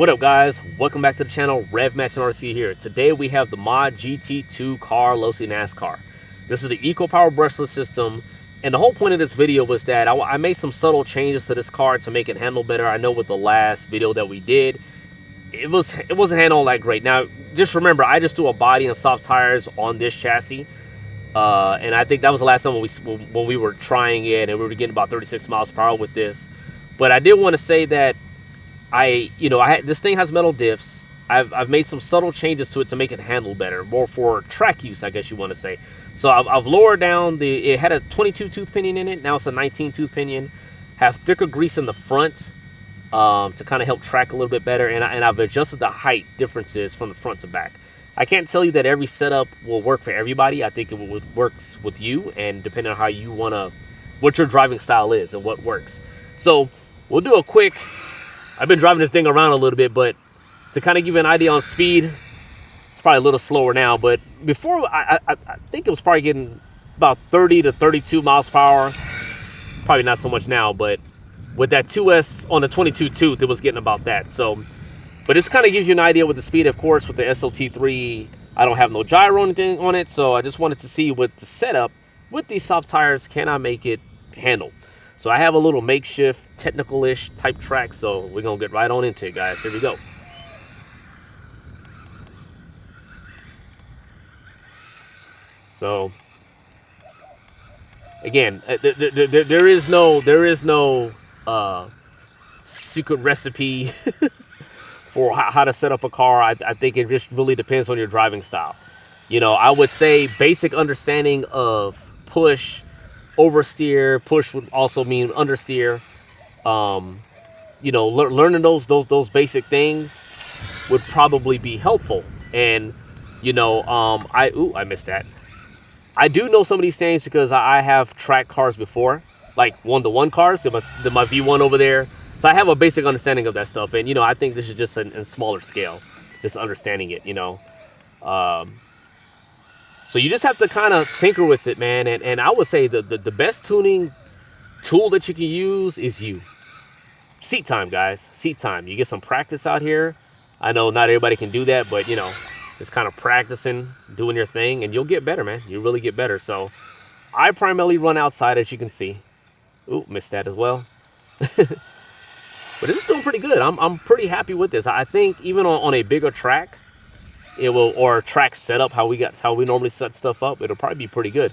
What up, guys? Welcome back to the channel. Rev Matching RC here. Today we have the mod GT2 car Losi NASCAR. This is the Eco Power brushless system, and the whole point of this video was that I made some subtle changes to this car to make it handle better. I know with the last video that we did, it wasn't handling that great. Now, just remember, I just threw a body and soft tires on this chassis, and I think that was the last time when we were trying it, and we were getting about 36 miles per hour with this. But I did want to say that this thing has metal diffs. I've made some subtle changes to it to make it handle better, more for track use, I guess you want to say. So I've lowered down it had a 22 tooth pinion in it. Now it's a 19 tooth pinion. Have thicker grease in the front to kind of help track a little bit better. And I've adjusted the height differences from the front to back. I can't tell you that every setup will work for everybody. I think it works with you, and depending on how you what your driving style is and what works. So we'll do a quick. I've been driving this thing around a little bit, but to kind of give you an idea on speed, it's probably a little slower now. But before, I think it was probably getting about 30 to 32 miles per hour. Probably not so much now, but with that 2S on the 22 tooth, it was getting about that. So, but this kind of gives you an idea with the speed. Of course, with the SLT3, I don't have no gyro or anything on it, so I just wanted to see with the setup, with these soft tires, can I make it handle? So I have a little makeshift, technical-ish type track, so we're going to get right on into it, guys. Here we go. So, again, there is no secret recipe for how to set up a car. I think it just really depends on your driving style. You know, I would say basic understanding of push, oversteer. Push would also mean understeer. Learning those basic things would probably be helpful. And I missed that. I do know some of these things because I have tracked cars before, like one-to-one cars. My V1 over there, so I have a basic understanding of that stuff. And I think this is just in smaller scale, just understanding it. So you just have to kind of tinker with it, man. And I would say the best tuning tool that you can use is seat time, guys. Seat time. You get some practice out here. I know not everybody can do that, but just kind of practicing, doing your thing, and you'll get better, man. You really get better. So I primarily run outside, as you can see. Ooh, missed that as well. But this is doing pretty good. I'm pretty happy with this. I think even on a bigger track, or track setup, how we normally set stuff up, it'll probably be pretty good.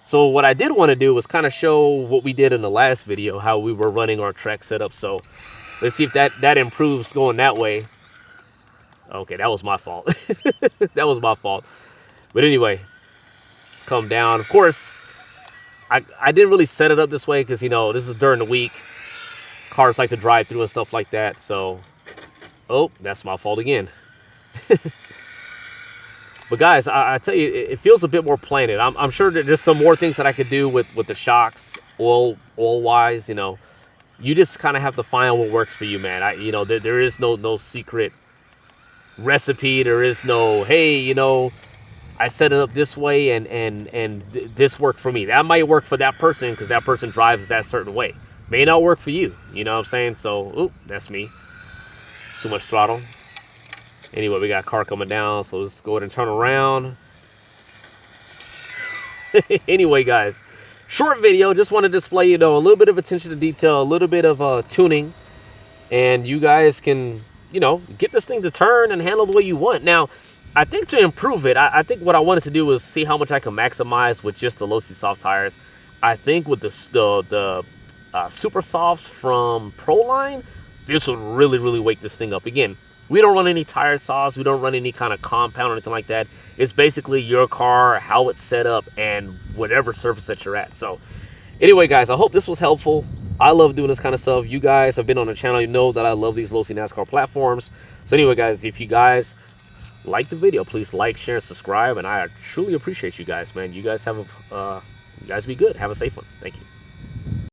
So what I did want to do was kind of show what we did in the last video, how we were running our track setup. So let's see if that improves going that way. Okay, that was my fault. That was my fault. But anyway, let's come down. Of course, I didn't really set it up this way because this is during the week. Cars like to drive through and stuff like that. So, oh, that's my fault again. But guys, I tell you, it feels a bit more planted. I'm sure that there's some more things that I could do with the shocks, oil wise. You just kind of have to find what works for you, man. There is no secret recipe. There is no, hey, I set it up this way and this worked for me. That might work for that person because that person drives that certain way. May not work for you. You know what I'm saying? So, oop, that's me. Too much throttle. Anyway, we got a car coming down, so let's go ahead and turn around. Anyway, guys, short video. Just want to display, a little bit of attention to detail, a little bit of tuning, and you guys can, get this thing to turn and handle the way you want. Now, I think to improve it, I think what I wanted to do was see how much I can maximize with just the Losi soft tires. I think with the super softs from Proline, this would really wake this thing up. Again, we don't run any tire saws. We don't run any kind of compound or anything like that. It's basically your car, how it's set up, and whatever surface that you're at. So anyway, guys, I hope this was helpful. I love doing this kind of stuff. You guys have been on the channel. You know that I love these Losi NASCAR platforms. So anyway, guys, if you guys like the video, please like, share, and subscribe. And I truly appreciate you guys, man. You guys you guys be good. Have a safe one. Thank you.